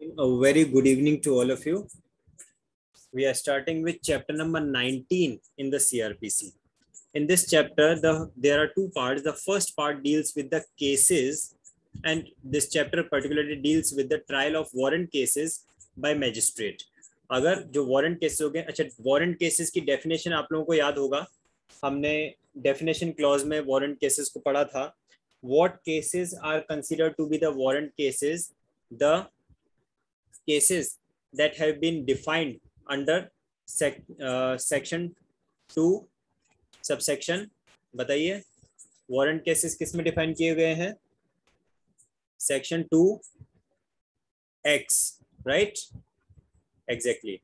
A very good evening to all of you. We are starting with chapter number 19 in the CRPC. In this chapter, there are two parts. The first part deals with the cases, and this chapter particularly deals with the trial of warrant cases by magistrate. अगर जो warrant cases हो गए, अच्छा warrant cases की definition आप लोगों को याद होगा, हमने डेफिनेशन क्लॉज में वारंट केसेस को पढ़ा था. What cases are considered to be the warrant cases? The cases that have been defined under section 2 subsection. बताइए वारंट केसेस किस में डिफाइन किए गए हैं? Section 2X, right? Exactly.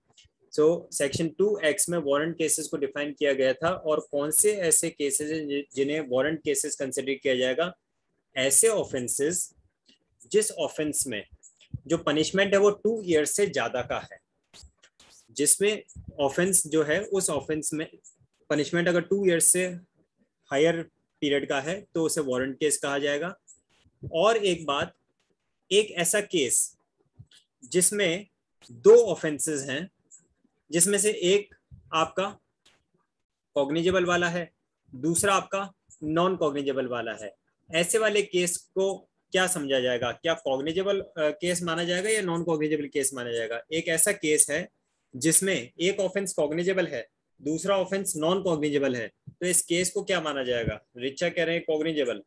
So section 2X में वारंट केसेस को डिफाइन किया गया था. और कौन से ऐसे केसेस हैं जिन्हें वारंट केसेस कंसिडर किया जाएगा? ऐसे ऑफेंसेस जिस ऑफेंस में जो पनिशमेंट है वो 2 ईयर्स से ज्यादा का है. जिसमें ऑफेंस जो है उस ऑफेंस में पनिशमेंट अगर 2 ईयर्स से हायर पीरियड का है तो उसे वारंट केस कहा जाएगा. और एक बात, एक ऐसा केस जिसमें 2 ऑफेंसेस हैं, जिसमें से एक आपका कॉग्निजेबल वाला है, दूसरा आपका नॉन कॉग्निजेबल वाला है. ऐसे वाले केस को क्या समझा जाएगा? क्या कॉग्निजेबल केस माना जाएगा या नॉन कॉग्निजेबल केस माना जाएगा? एक ऐसा केस है जिसमें एक ऑफेंस कॉग्निजेबल है, दूसरा ऑफेंस नॉन कॉग्निजेबल है, तो इस केस को क्या माना जाएगा? रिचा कह रहे हैं कॉग्निजेबल.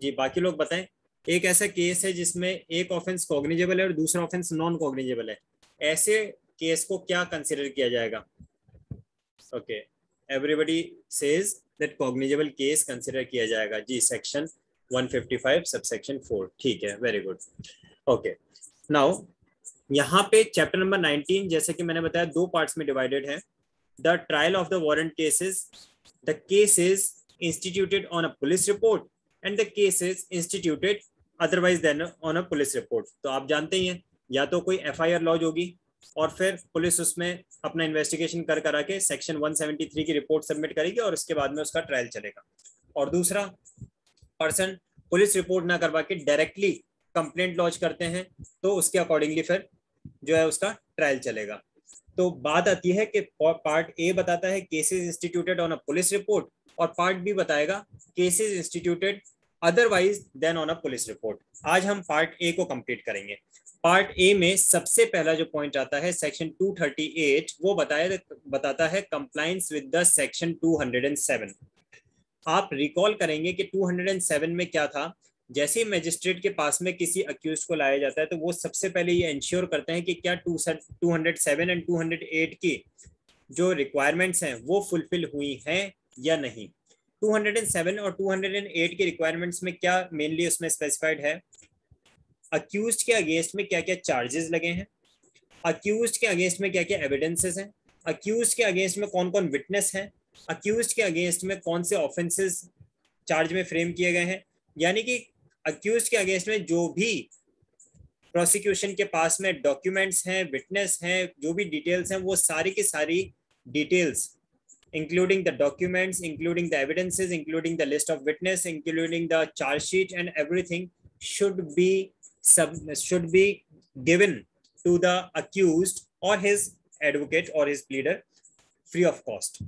जी बाकी लोग बताएं. एक ऐसा केस है जिसमें एक ऑफेंस कॉग्निजेबल है और दूसरा ऑफेंस नॉन कॉग्निजेबल है. ऐसे केस को क्या कंसिडर किया जाएगा? Okay, everybody says that cognizable case consider किया जाएगा. जी सेक्शन 155 सबसेक्शन 4. ठीक है, वेरी गुड. ओके, नाउ यहाँ पे चैप्टर नंबर 19 जैसे कि मैंने बताया 2 पार्ट्स में डिवाइडेड है. The trial of the warrant cases, the cases instituted on a police report and the cases instituted otherwise than on a police report. तो आप जानते ही हैं, या तो कोई FIR लॉज होगी और फिर पुलिस उसमें अपना इन्वेस्टिगेशन करा के सेक्शन 173 की रिपोर्ट सबमिट करेगी और उसके बाद में उसका ट्रायल चलेगा. और दूसरा पर्सन पुलिस रिपोर्ट ना करवा के डायरेक्टली कंप्लेंट लॉन्च करते हैं तो उसके अकॉर्डिंगली फिर जो है उसका ट्रायल चलेगा. तो बात आती है कि पार्ट ए बताता है cases instituted on a police report और पार्ट बी बताएगा cases instituted otherwise than on a police report. आज हम पार्ट ए को कंप्लीट करेंगे. पार्ट ए में सबसे पहला जो पॉइंट आता है सेक्शन 238, वो बताता है कंप्लायंस विद द सेक्शन 207. आप रिकॉल करेंगे कि 207 में क्या था. जैसे ही मैजिस्ट्रेट के पास में किसी अक्यूज को लाया जाता है तो वो सबसे पहले ये इंश्योर करते हैं कि क्या 207 एंड 208 की जो रिक्वायरमेंट्स हैं वो फुलफिल हुई हैं या नहीं. 207 और 208 की रिक्वायरमेंट्स में क्या मेनली उसमें स्पेसिफाइड है? अक्यूज के अगेंस्ट में क्या क्या चार्जेस लगे हैं, अक्यूज के अगेंस्ट में क्या क्या एविडेंसेस हैं, अक्यूज के अगेंस्ट में कौन कौन विटनेस हैं, अक्यूज के अगेंस्ट में कौन से ऑफेंसेस चार्ज में फ्रेम किए गए हैं. यानी कि अक्यूज के अगेंस्ट में जो भी प्रोसिक्यूशन के पास में डॉक्यूमेंट्स हैं, विटनेस हैं, जो भी डिटेल्स हैं, वो सारी की सारी details including the documents, including the evidences, including the list of witness, including the charge sheet and everything should be given to the accused or his advocate or his pleader free of cost,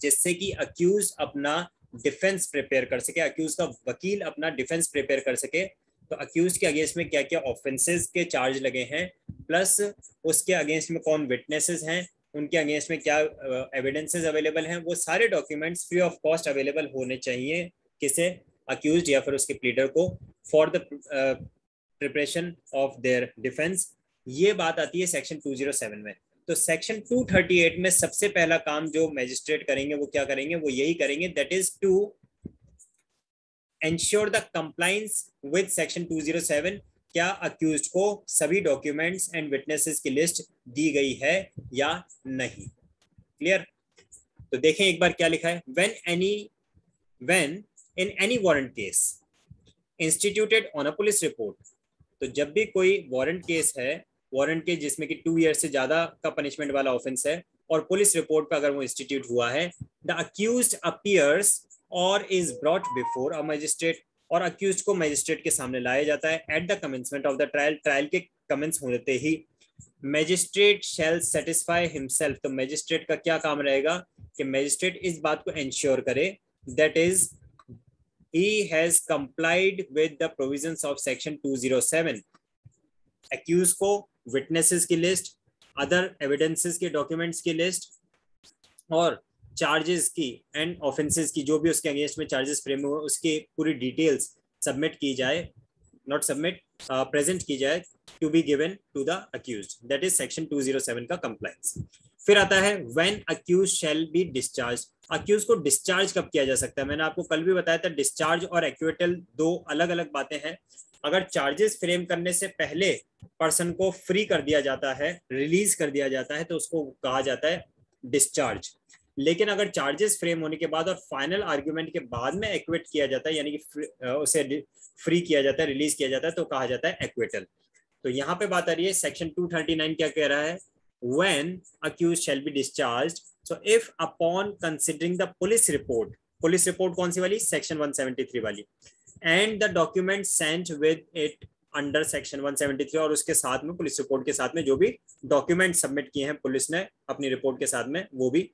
जिससे कि accused अपना defence prepare कर सके, accused का वकील अपना defence prepare कर सके. तो अक्यूज के अगेंस्ट में क्या क्या ऑफेंसेस के चार्ज लगे हैं, प्लस उसके अगेंस्ट में कौन विटनेसेस हैं, उनके अगेंस्ट में क्या एविडेंसेस अवेलेबल हैं, वो सारे documents free of cost available होने चाहिए किसे? अक्यूज या फिर उसके प्लीडर को, for the preparation of their defence. ये बात आती है सेक्शन 207 में. तो सेक्शन 238 में सबसे पहला काम जो मैजिस्ट्रेट करेंगे वो क्या करेंगे? वो यही करेंगे, that is to ensure the compliance with section 207. क्या अक्यूज्ड को सभी डॉक्यूमेंट्स एंड विटनेसेस की लिस्ट दी गई है या नहीं. क्लियर? तो देखें एक बार क्या लिखा है. When in any warrant case instituted on a police report. तो जब भी कोई वारंट केस है, वारंट केस जिसमें कि 2 ईयर से ज्यादा का पनिशमेंट वाला ऑफेंस है और पुलिस रिपोर्ट पर अगर वो इंस्टीट्यूट हुआ है, द अक्यूज्ड अपीयर्स और is brought before a magistrate, और अक्यूज्ड को मजिस्ट्रेट के सामने लाया जाता है at the commencement of the trial. Trial के कमेंस होते ही मैजिस्ट्रेट शैल सेटिस्फाई हिमसेल्फ, तो मैजिस्ट्रेट का क्या काम रहेगा कि मैजिस्ट्रेट इस बात को इंश्योर करे that is he has complied with the provisions of section 207, accused को witnesses की लिस्ट, अदर एविडेंसेस के डॉक्यूमेंट्स की लिस्ट और चार्जेस की एंड ऑफेंसेस की, जो भी उसके अगेंस्ट में चार्जेस फ्रेम हुए उसकी पूरी डिटेल्स सबमिट की जाए, नॉट सबमिट प्रेजेंट की जाए to be given to the accused, that is section 207 का कंप्लायंस। फिर आता है when accused shall be discharge, accuse को डिस्चार्ज कब किया जा सकता है। मैंने आपको कल भी बताया था डिस्चार्ज और एक्विटल दो अलग अलग बातें हैं। अगर चार्जेस फ्रेम करने से पहले पर्सन को फ्री कर दिया जाता है, रिलीज कर दिया जाता है, तो उसको कहा जाता है डिस्चार्ज। लेकिन अगर चार्जेस फ्रेम होने के बाद और फाइनल आर्ग्यूमेंट के बाद में एक्विट किया जाता है, यानी कि उसे फ्री किया जाता है, रिलीज किया जाता है, तो कहा जाता है एक्विटल। तो यहाँ पे बात आ रही है सेक्शन 239 क्या कह रहा है, when accused shall be discharged, so if upon considering the police report कौन सी वाली, section 173 वाली, and the document sent with it under section 173, और उसके साथ में पुलिस रिपोर्ट के साथ में जो भी डॉक्यूमेंट सबमिट किए हैं पुलिस ने अपनी रिपोर्ट के साथ में वो भी,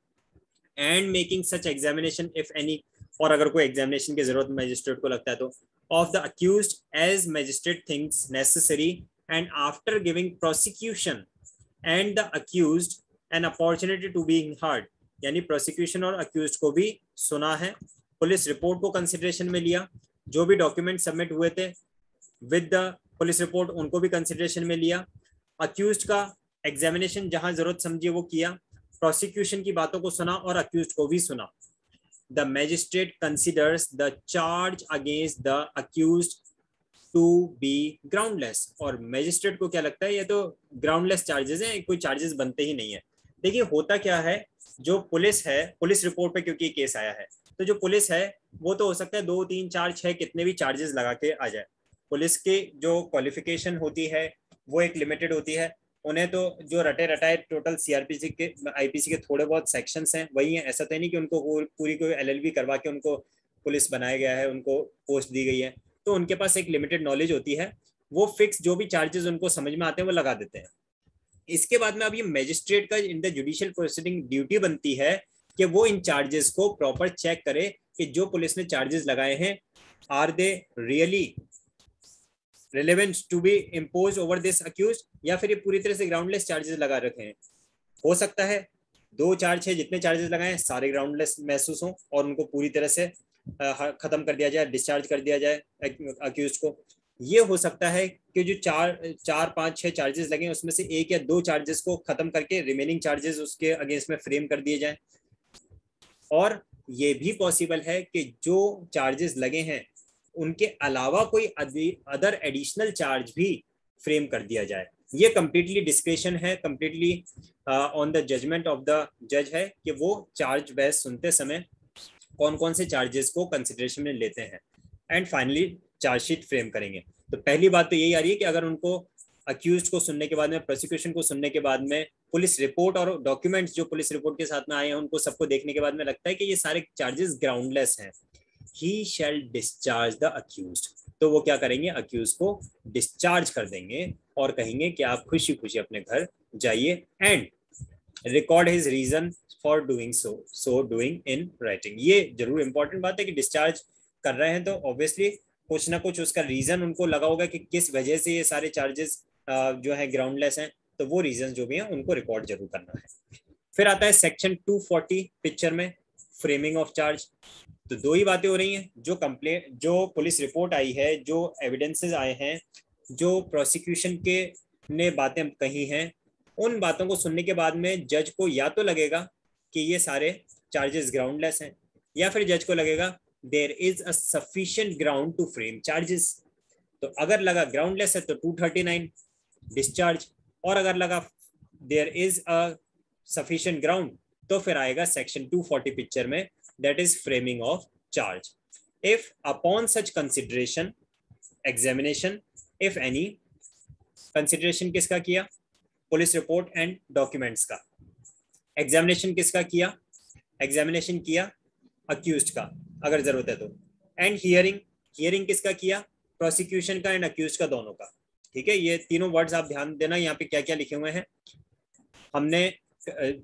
and making such examination if any, और अगर कोई एग्जामिनेशन की जरूरत मैजिस्ट्रेट को लगता है तो, of the accused as magistrate thinks necessary, and after giving prosecution and the accused an opportunity to being heard, यानी प्रोसिक्यूशन और अक्यूज्ड को भी सुना है, पुलिस रिपोर्ट को कंसिडरेशन में लिया, जो भी डॉक्यूमेंट सबमिट हुए थे विद द पुलिस रिपोर्ट उनको भी कंसिडरेशन में लिया, अक्यूज्ड का एग्जामिनेशन जहां जरूरत समझी वो किया, प्रोसिक्यूशन की बातों को सुना और अक्यूज्ड को भी सुना। The magistrate considers the charge against the accused to be groundless, और मैजिस्ट्रेट को क्या लगता है ये तो ग्राउंडलेस चार्जेस हैं, कोई चार्जेस बनते ही नहीं है। देखिए होता क्या है, जो पुलिस है, पुलिस रिपोर्ट पे क्योंकि केस आया है, तो जो पुलिस है वो तो हो सकता है 2, 3, 4, 6 कितने भी चार्जेस लगा के आ जाए। पुलिस की जो क्वालिफिकेशन होती है वो एक लिमिटेड होती है, उन्हें तो जो रटे रटाए टोटल सीआरपीसी के आईपीसी के थोड़े बहुत सेक्शंस हैं वही हैं, ऐसा तो नहीं कि उनको पूरी कोई एलएलबी करवा के उनको पुलिस बनाया गया है, उनको पोस्ट दी गई है, तो उनके पास एक लिमिटेड नॉलेज होती है, वो फिक्स जो भी चार्जेस उनको समझ में आते हैं वो लगा देते हैं। इसके बाद में अब ये मैजिस्ट्रेट का in the judicial proceeding duty बनती है कि वो इन चार्जेस को प्रॉपर चेक करे कि जो पुलिस ने चार्जेस लगाए हैं are they really relevant to be impose over this accuse, या फिर ये पूरी तरह से ग्राउंडलेस चार्जेस लगा रखे हैं। हो सकता है 2, 4, 6 जितने चार्जेस लगाए हैं सारे ग्राउंडलेस महसूस हों और उनको पूरी तरह से खत्म कर दिया जाए, डिस्चार्ज कर दिया जाए अक्यूज को। ये हो सकता है कि जो 4, 5, 6 चार्जेस लगे उसमें से 1 या 2 चार्जेस को खत्म करके रिमेनिंग चार्जेस उसके अगेंस्ट में फ्रेम कर दिए जाए, और ये भी पॉसिबल है कि जो चार्जेस लगे हैं उनके अलावा कोई अदर एडिशनल चार्ज भी फ्रेम कर दिया जाए। ये कंप्लीटली डिस्क्रेशन है, completely on the judgement of the जज है कि वो चार्ज बहस सुनते समय कौन कौन से चार्जेस को कंसिडरेशन में लेते हैं एंड फाइनली चार्जशीट फ्रेम करेंगे। तो पहली बात तो यही आ रही है कि अगर उनको अक्यूज्ड को सुनने के बाद में, प्रोसिक्यूशन को सुनने के बाद में, पुलिस रिपोर्ट और डॉक्यूमेंट्स जो पुलिस रिपोर्ट के साथ में आए हैं उनको सबको देखने के बाद में लगता है कि ये सारे चार्जेस ग्राउंडलेस हैं, he shall discharge the accused, तो वो क्या करेंगे, अक्यूज को डिस्चार्ज कर देंगे और कहेंगे कि आप खुशी खुशी अपने घर जाइए and record his reason for doing so doing in writing. ये जरूर इंपॉर्टेंट बात है कि डिस्चार्ज कर रहे हैं तो ऑब्वियसली कुछ ना कुछ उसका रीजन उनको लगा होगा कि किस वजह से ये सारे चार्जेस जो है ग्राउंडलेस हैं, तो वो रीजन जो भी हैं उनको रिकॉर्ड जरूर करना है। फिर आता है सेक्शन 240 पिक्चर में, फ्रेमिंग ऑफ चार्ज। तो 2 ही बातें हो रही हैं, जो कंप्लेंट, जो पुलिस रिपोर्ट आई है, जो एविडेंसेस आए हैं, जो प्रोसिक्यूशन के ने बातें कही हैं, उन बातों को सुनने के बाद में जज को या तो लगेगा कि ये सारे चार्जेस ग्राउंडलेस हैं, या फिर जज को लगेगा there is a sufficient ground to frame charges. तो अगर लगा ग्राउंडलेस है तो 239 डिस्चार्ज, और अगर लगा there is a sufficient ground तो फिर आएगा सेक्शन 240 पिक्चर में, that is framing of charge. If upon such consideration, examination, if any, consideration किसका किया, पुलिस रिपोर्ट एंड डॉक्यूमेंट्स का। एग्जामिनेशन किसका किया, एग्जामिनेशन किया अक्यूज्ड का अगर जरूरत है तो। एंड हियरिंग, हियरिंग किसका किया, प्रोसिक्यूशन का एंड अक्यूज्ड का, दोनों का ठीक है, ये तीनों वर्ड्स आप ध्यान देना यहाँ पे क्या क्या लिखे हुए हैं। हमने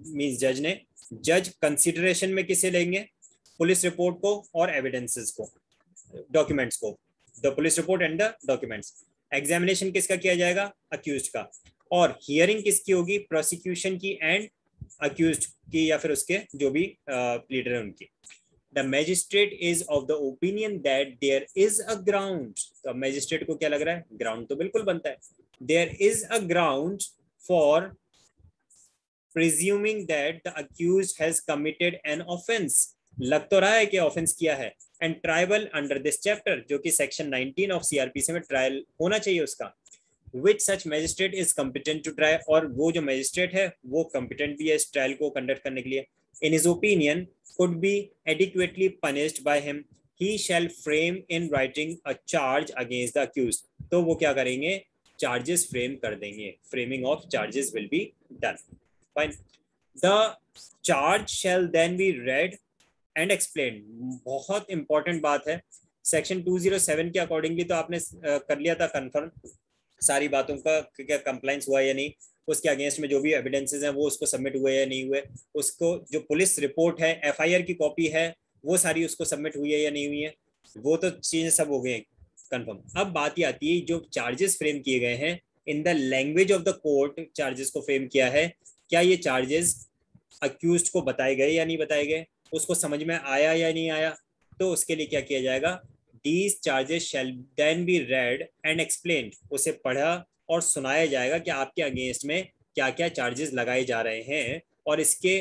मींस जज कंसिडरेशन में किसे लेंगे, पुलिस रिपोर्ट को और एविडेंसेस को, डॉक्यूमेंट्स को, the police report and the documents. Examination किसका किया जाएगा, अक्यूज्ड का, और हियरिंग किसकी होगी, प्रोसिक्यूशन की एंड अक्यूज्ड की, या फिर उसके जो भी प्लीडर है उनकी। The magistrate is of the opinion that there is a ground, तो मैजिस्ट्रेट को क्या लग रहा है, ग्राउंड तो बिल्कुल बनता है, there is a ground for presuming that the accused has committed an offense, लग तो रहा है कि ऑफेंस किया है, and trial under this chapter, जो कि सेक्शन 19 ऑफ सीआरपीसी में ट्रायल होना चाहिए उसका, which such magistrate is competent to try, और वो जो मैजिस्ट्रेट है वो competent भी है इस ट्रायल को कंडक्ट करने के लिए। In his opinion could be adequately punished by him, he shall frame in writing a charge against the accused, तो वो क्या करेंगे, charges frame कर देंगे, framing of charges will be done, fine। The charge shall then be read and explained, बहुत important बात है, section 207 के अकॉर्डिंगली तो आपने कर लिया था कंफर्म सारी बातों का, क्या कंप्लाइंस हुआ या नहीं, उसके अगेंस्ट में जो भी एविडेंसेस हैं वो उसको सबमिट हुए या नहीं हुए, उसको जो पुलिस रिपोर्ट है, एफआईआर की कॉपी है, वो सारी उसको सबमिट हुई है या नहीं हुई है, वो तो चीजें सब हो गई कंफर्म। अब बात ये आती है जो चार्जेस फ्रेम किए गए हैं, in the language of the court charges को फ्रेम किया है, क्या ये चार्जेस अक्यूज्ड को बताए गए या नहीं बताए गए, उसको समझ में आया या नहीं आया, तो उसके लिए क्या किया जाएगा, These charges shall then be read and explained, उसे पढ़ा और सुनाया जाएगा कि आपके अगेंस्ट में क्या क्या चार्जेस लगाए जा रहे हैं, और इसके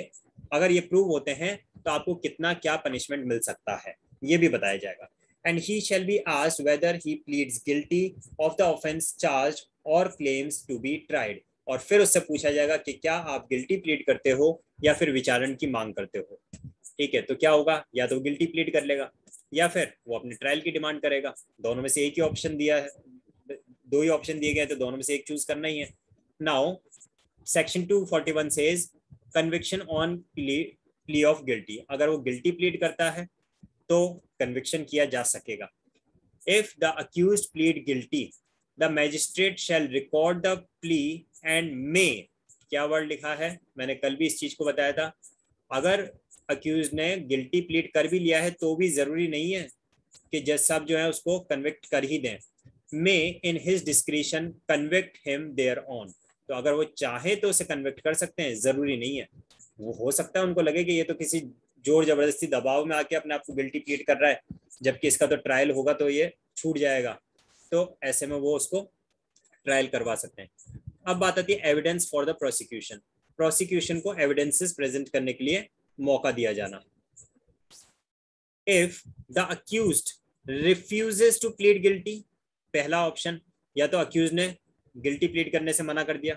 अगर ये प्रूव होते हैं तो आपको कितना क्या पनिशमेंट मिल सकता है, ये भी बताया जाएगा। And he shall be asked whether he pleads guilty of the offense charged or claims to be tried, और फिर उससे पूछा जाएगा कि क्या आप गिल्टी प्लीड करते हो या फिर विचारण की मांग करते हो। ठीक है, तो क्या होगा, या तो गिल्टी प्लीड कर लेगा या फिर वो अपने ट्रायल की डिमांड करेगा, दोनों में से एक ही ऑप्शन दिया है, दो ही ऑप्शन दिए गए तो दोनों में से एक चूज करना ही है। Now section 241 says conviction on plea of guilty, अगर वो गिल्टी प्लीड करता है तो कन्विक्शन किया जा सकेगा। If the accused plead guilty the magistrate shell record the plea and मे, क्या वर्ड लिखा है, मैंने कल भी इस चीज को बताया था, अगर अक्यूज ने गिल्टी प्लीड कर भी लिया है तो भी जरूरी नहीं है कि जज साहब जो है उसको कन्विक्ट कर ही दें, may in his discretion convict him thereon, तो अगर वो चाहे तो उसे कन्विक्ट कर सकते हैं, जरूरी नहीं है। वो हो सकता है उनको लगे कि ये तो किसी जोर जबरदस्ती दबाव में आके अपने आप को गिल्टी प्लीड कर रहा है, जबकि इसका तो ट्रायल होगा तो ये छूट जाएगा, तो ऐसे में वो उसको ट्रायल करवा सकते हैं। अब बात आती है evidence for the prosecution, prosecution को एविडेंसेस प्रेजेंट करने के लिए मौका दिया जाना। If the accused refuses to plead guilty, पहला ऑप्शन, या तो अक्यूज ने गिल्टी प्लीड करने से मना कर दिया,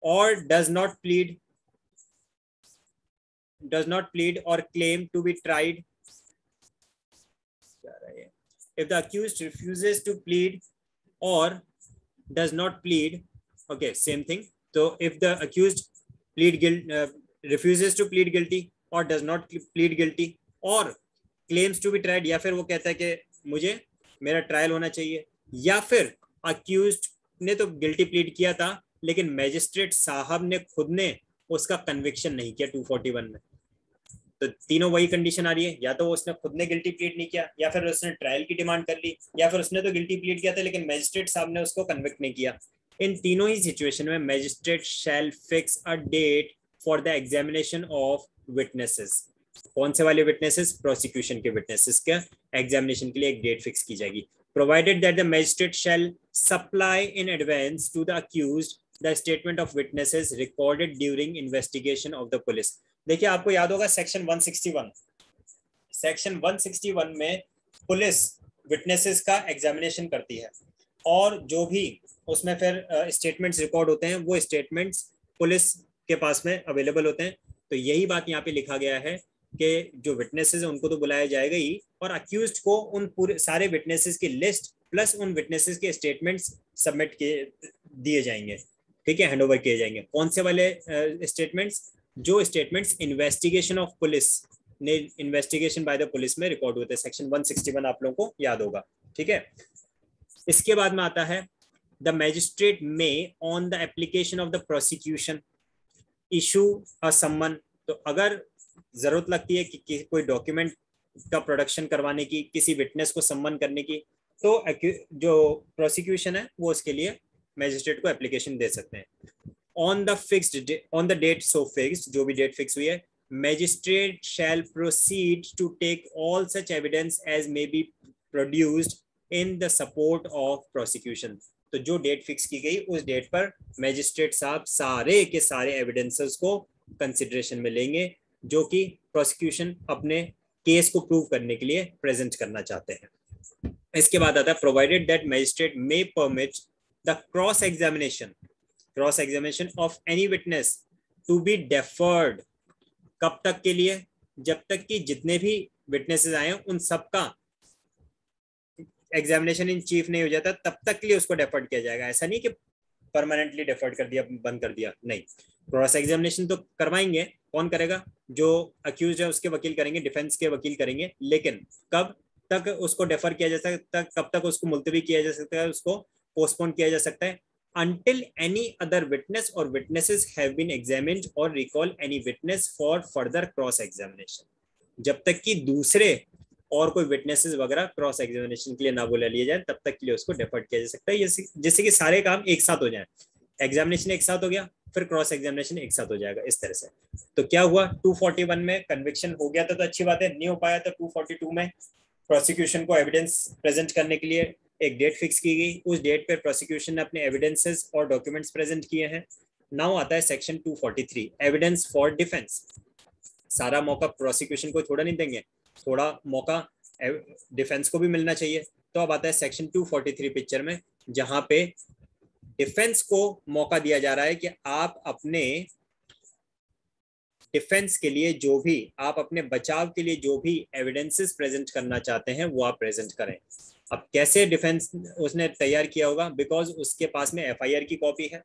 और डज नॉट प्लीड और claim to be tried, if the accused refuses to plead or does not plead, okay, same thing, so if the accused refuses to plead guilty or does not plead guilty or claims to be tried, या फिर वो कहता है कि मुझे मेरा trial होना चाहिए, या फिर accused ने तो गिल्टी प्लीड किया था लेकिन मैजिस्ट्रेट साहब ने खुद ने उसका कन्विक्शन नहीं किया 241 में, तो तीनों वही कंडीशन आ रही है, या तो उसने खुद ने गिल्टी प्लीड नहीं किया, या फिर उसने ट्रायल की डिमांड कर ली, या फिर उसने तो गिल्टी प्लीड किया था लेकिन मैजिस्ट्रेट साहब ने उसको कन्विक्ट नहीं किया। इन तीनों ही सिचुएशन में magistrate shall fix a date for the examination of witnesses, कौन से वाले विटनेसेस, प्रोसिक्यूशन के विटनेसेस के एग्जामिनेशन के लिए एक डेट फिक्स की जाएगी, provided that the magistrate shall supply in advance to the accused the statement of witnesses recorded during investigation of the police. देखिए आपको याद होगा सेक्शन 161 में पुलिस विटनेसेस का एग्जामिनेशन करती है, और जो भी उसमें फिर स्टेटमेंट्स रिकॉर्ड होते हैं वो स्टेटमेंट्स पुलिस के पास में अवेलेबल होते हैं। तो यही बात यहाँ पे लिखा गया है कि जो विटनेसेस हैं उनको तो बुलाया जाएगा ही, और अक्यूज्ड को उन पूरे सारे विटनेसेस की लिस्ट प्लस उन विटनेसेस के स्टेटमेंट्स सबमिट दिए जाएंगे, ठीक है, हैंड ओवर किए जाएंगे। कौन से वाले स्टेटमेंट्स, जो स्टेटमेंट्स इन्वेस्टिगेशन ऑफ पुलिस ने, इन्वेस्टिगेशन बाय द पुलिस में रिकॉर्ड होते हैं, सेक्शन 161 आप लोगों को याद होगा, ठीक है। इसके बाद में आता है the magistrate may on the application of the prosecution issue a summon। तो अगर जरूरत लगती है कि कोई डॉक्यूमेंट का प्रोडक्शन करवाने की, किसी विटनेस को सम्मन करने की, तो जो प्रोसिक्यूशन है वो उसके लिए मैजिस्ट्रेट को एप्लीकेशन दे सकते हैं। On the date so fixed, जो भी डेट फिक्स हुई है, magistrate shall proceed to take all such evidence as may be produced in the support of prosecution. तो जो डेट फिक्स की गई उस डेट पर मैजिस्ट्रेट साहब सारे के सारे एविडेंसेस को कंसिडरेशन में लेंगे जो कि प्रोसिक्यूशन अपने केस को प्रूव करने के लिए प्रेजेंट करना चाहते हैं। इसके बाद आता है provided that magistrate may permit the cross examination of any witness to be deferred. कब तक के लिए? जब तक कि जितने भी विटनेसेस आए उन सबका एग्जामिनेशन इन चीफ नहीं हो जाता तब तक के लिए उसको डेफर्ड किया जाएगा। ऐसा नहीं कि परमानेंटली डेफर्ड कर दिया, बंद कर दिया, नहीं। क्रॉस एग्जामिनेशन तो करवाएंगे, कौन करेगा? जो अक्यूज है उसके वकील करेंगे, डिफेंस के वकील करेंगे, लेकिन कब तक उसको डेफर किया जा सकता है, कब तक उसको मुलतवी किया जा सकता है, उसको पोस्टपोन किया जा सकता है? until any other witness or witnesses have been examined or recall any witness for further cross examination। जब तक कि दूसरे और कोई विटनेसेस वगैरह क्रॉस एग्जामिनेशन के लिए ना बुला लिए जाए तब तक के लिए उसको डेफर्ड किया जा सकता है, जिससे कि सारे काम एक साथ हो जाए। एग्जामिनेशन एक साथ हो गया, फिर क्रॉस एग्जामिनेशन एक साथ हो जाएगा, इस तरह से। तो क्या हुआ, 241 में कन्विक्शन हो गया था तो अच्छी बात है, नहीं हो पाया तो 242 में प्रोसिक्यूशन को एविडेंस प्रेजेंट करने के लिए एक डेट फिक्स की गई। उस डेट पर प्रोसिक्यूशन ने अपने एविडेंसेस और डॉक्यूमेंट्स प्रेजेंट किए हैं। नाउ आता है सेक्शन 243 एविडेंस फॉर डिफेंस। सारा मौका प्रोसिक्यूशन को थोड़ा नहीं देंगे, थोड़ा मौका डिफेंस को भी मिलना चाहिए। तो अब आता है सेक्शन 243 पिक्चर में, जहां पे डिफेंस को मौका दिया जा रहा है कि आप अपने डिफेंस के लिए जो भी, आप अपने बचाव के लिए जो भी एविडेंसेस प्रेजेंट करना चाहते हैं वो आप प्रेजेंट करें। अब कैसे डिफेंस उसने तैयार किया होगा? बिकॉज उसके पास में एफआईआर की कॉपी है,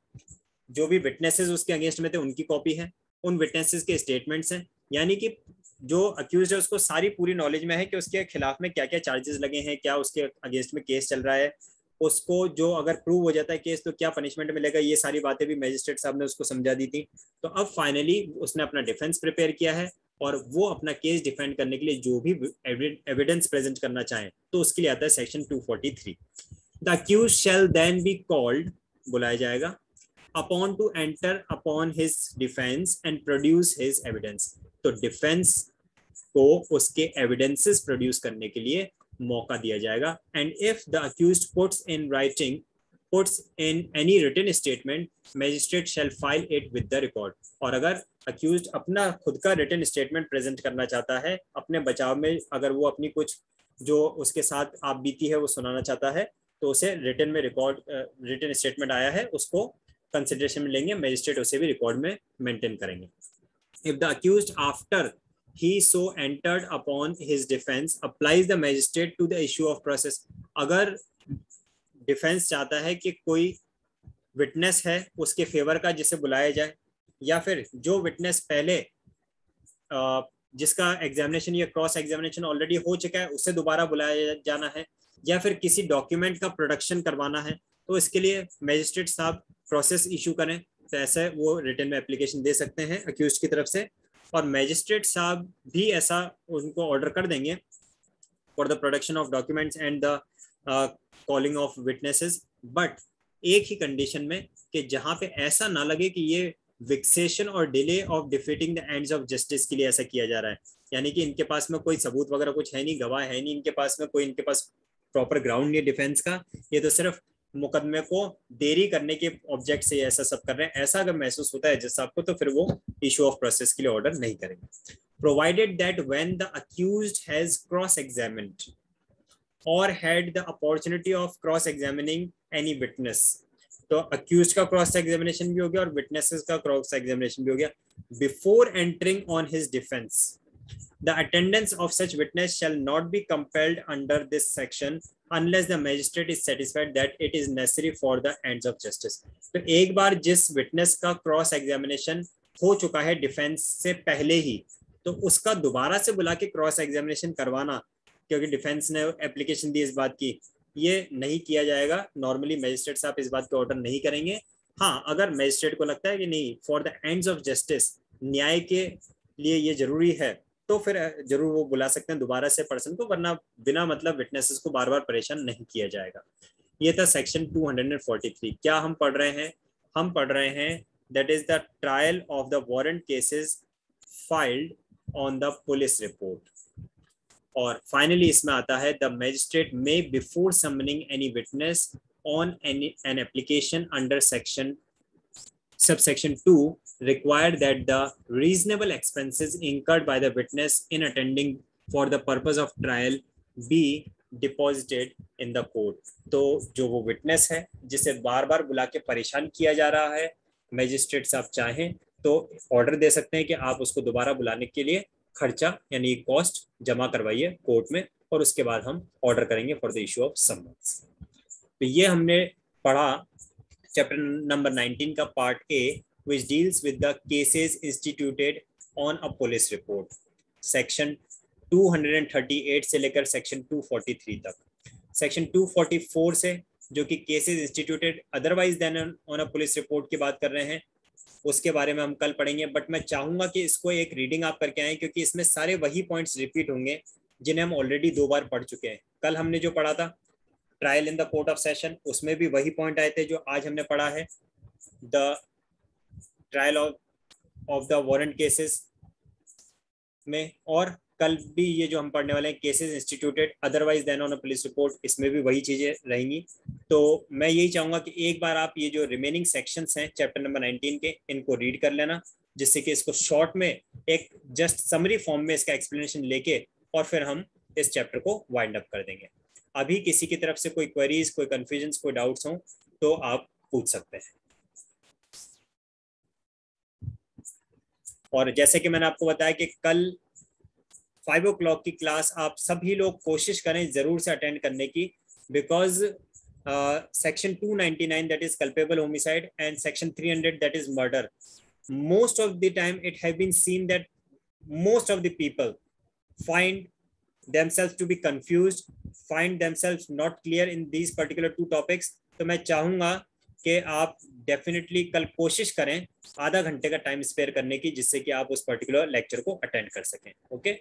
जो भी विटनेसेस उसके अगेंस्ट में थे उनकी कॉपी है, उन विटनेसेस के स्टेटमेंट्स हैं, यानी कि जो अक्यूज है उसको सारी पूरी नॉलेज में है कि उसके खिलाफ में क्या क्या चार्जेस लगे हैं, क्या उसके अगेंस्ट में केस चल रहा है, उसको जो अगर प्रूव हो जाता है केस तो क्या पनिशमेंट मिलेगा, ये सारी बातें भी मैजिस्ट्रेट साहब ने उसको समझा दी थी। तो अब फाइनली उसने अपना डिफेंस प्रिपेयर किया है और वो अपना केस डिफेंड करने के लिए जो भी एविडेंस प्रेजेंट करना चाहे तो उसके लिए आता है section 243। The accuse shall then be called, बुलाया जाएगा, upon to enter upon his defence and produce his evidence. तो डिफेंस को उसके एविडेंसेस प्रोड्यूस करने के लिए मौका दिया जाएगा। And if the accused puts in any written statement magistrate shall file it with the record. और अगर अक्यूज्ड अपना खुद का रिटन स्टेटमेंट प्रेजेंट करना चाहता है अपने बचाव में, अगर वो अपनी कुछ जो उसके साथ आप बीती है वो सुनाना चाहता है तो उसे रिटन में रिटन स्टेटमेंट आया है उसको कंसिडरेशन में लेंगे, मैजिस्ट्रेट उसे भी रिकॉर्ड में मेंटेन करेंगे। If the accused after he so entered upon his defense applies the magistrate to the issue of process। अगर डिफेंस चाहता है कि कोई विटनेस है उसके फेवर का जिसे बुलाया जाए, या फिर जो विटनेस पहले जिसका एग्जामिनेशन या क्रॉस एग्जामिनेशन ऑलरेडी हो चुका है उसे दोबारा बुलाया जाना है, या फिर किसी डॉक्यूमेंट का प्रोडक्शन करवाना है, तो इसके लिए मैजिस्ट्रेट साहब प्रोसेस इशू करें तो ऐसे वो रिटन में एप्लीकेशन दे सकते हैं अक्यूज की तरफ से, और मैजिस्ट्रेट साहब भी ऐसा उनको ऑर्डर कर देंगे for the production of documents and the calling of witnesses. But एक ही कंडीशन में कि जहां पे ऐसा ना लगे कि ये विक्सेशन और delay of defeating the ends of justice के लिए ऐसा किया जा रहा है, यानी कि इनके पास में कोई सबूत वगैरह कुछ है नहीं, गवाह है नहीं इनके पास में कोई, इनके पास प्रॉपर ग्राउंड नहीं डिफेंस का, ये तो सिर्फ मुकदमे को देरी करने के ऑब्जेक्ट से ऐसा सब कर रहे हैं। ऐसा अगर महसूस होता है जज साहब को तो फिर वो इशू ऑफ प्रोसेस के लिए ऑर्डर नहीं करेंगे। Provided that when the accused has cross examined or had the opportunity of cross examining any witness, तो अक्यूज्ड का क्रॉस एग्जामिनेशन भी हो गया और विटनेसेस का क्रॉस एग्जामिनेशन भी हो गया, before entering on his defence the attendance of such witness shall not be compelled under this section unless the magistrate is satisfied that it is necessary for the ends of justice। तो एक बार जिस witness का cross examination हो चुका है defence से पहले ही, तो उसका दोबारा से बुला के क्रॉस एग्जामिनेशन करवाना, क्योंकि डिफेंस ने एप्लीकेशन दी इस बात की ये नहीं किया जाएगा। नॉर्मली मैजिस्ट्रेट साहब इस बात पे ऑर्डर नहीं करेंगे। हाँ, अगर मैजिस्ट्रेट को लगता है कि नहीं, for the ends of justice, न्याय के लिए ये जरूरी है, तो फिर जरूर वो बुला सकते हैं दोबारा से पर्सन को, वरना बिना मतलब विटनेसेस को बार बार परेशान नहीं किया जाएगा। ये था सेक्शन 243। क्या हम पढ़ रहे हैं? हम पढ़ रहे हैं that is the trial of the warrant cases filed on the police report. और फाइनली इसमें आता है the magistrate may before summoning any witness on an application under section subsection 2 required that the reasonable expenses incurred by the witness in attending for the purpose of trial be deposited in the court। तो जो वो witness है जिसे बार बार बुला के परेशान किया जा रहा है, मैजिस्ट्रेट साहब चाहें तो ऑर्डर दे सकते हैं कि आप उसको दोबारा बुलाने के लिए खर्चा यानी कॉस्ट जमा करवाइए कोर्ट में, और उसके बाद हम ऑर्डर करेंगे for the issue of summons. तो ये हमने पढ़ा चैप्टर नंबर 19 का part A, which deals with the cases instituted on a police report, section 238 से लेकर सेक्शन 243 तक। सेक्शन 244 से जो कि cases instituted otherwise than on a police report की बात कर रहे हैं, उसके बारे में हम कल पढ़ेंगे। बट मैं चाहूंगा कि इसको एक रीडिंग आप करके आए, क्योंकि इसमें सारे वही पॉइंट्स रिपीट होंगे जिन्हें हम ऑलरेडी 2 बार पढ़ चुके हैं। कल हमने जो पढ़ा था trial in the court of session, उसमें भी वही पॉइंट आए थे जो आज हमने पढ़ा है the trial of the warrant cases में, और कल भी ये जो हम पढ़ने वाले हैं cases instituted otherwise than on a police report, इसमें भी वही चीजें रहेंगी। तो मैं यही चाहूंगा कि एक बार आप ये जो रिमेनिंग सेक्शंस हैं चैप्टर नंबर 19 के, इनको रीड कर लेना, जिससे कि इसको शॉर्ट में एक जस्ट समरी फॉर्म में इसका एक्सप्लेनेशन लेके और फिर हम इस चैप्टर को वाइंड अप कर देंगे। अभी किसी की तरफ से कोई क्वेरीज, कोई कंफ्यूजन, कोई डाउट्स हो तो आप पूछ सकते हैं। और जैसे कि मैंने आपको बताया कि कल 5 o'clock की क्लास आप सभी लोग कोशिश करें जरूर से अटेंड करने की, because section 299 that is culpable homicide and section 300 that is murder, most of the time it have been seen that most of the people find themselves to be confused, find themselves not clear in these particular 2 topics। तो मैं चाहूंगा कि आप definitely कल कोशिश करें आधा घंटे का टाइम स्पेयर करने की, जिससे कि आप उस पर्टिकुलर लेक्चर को अटेंड कर सकें। ओके।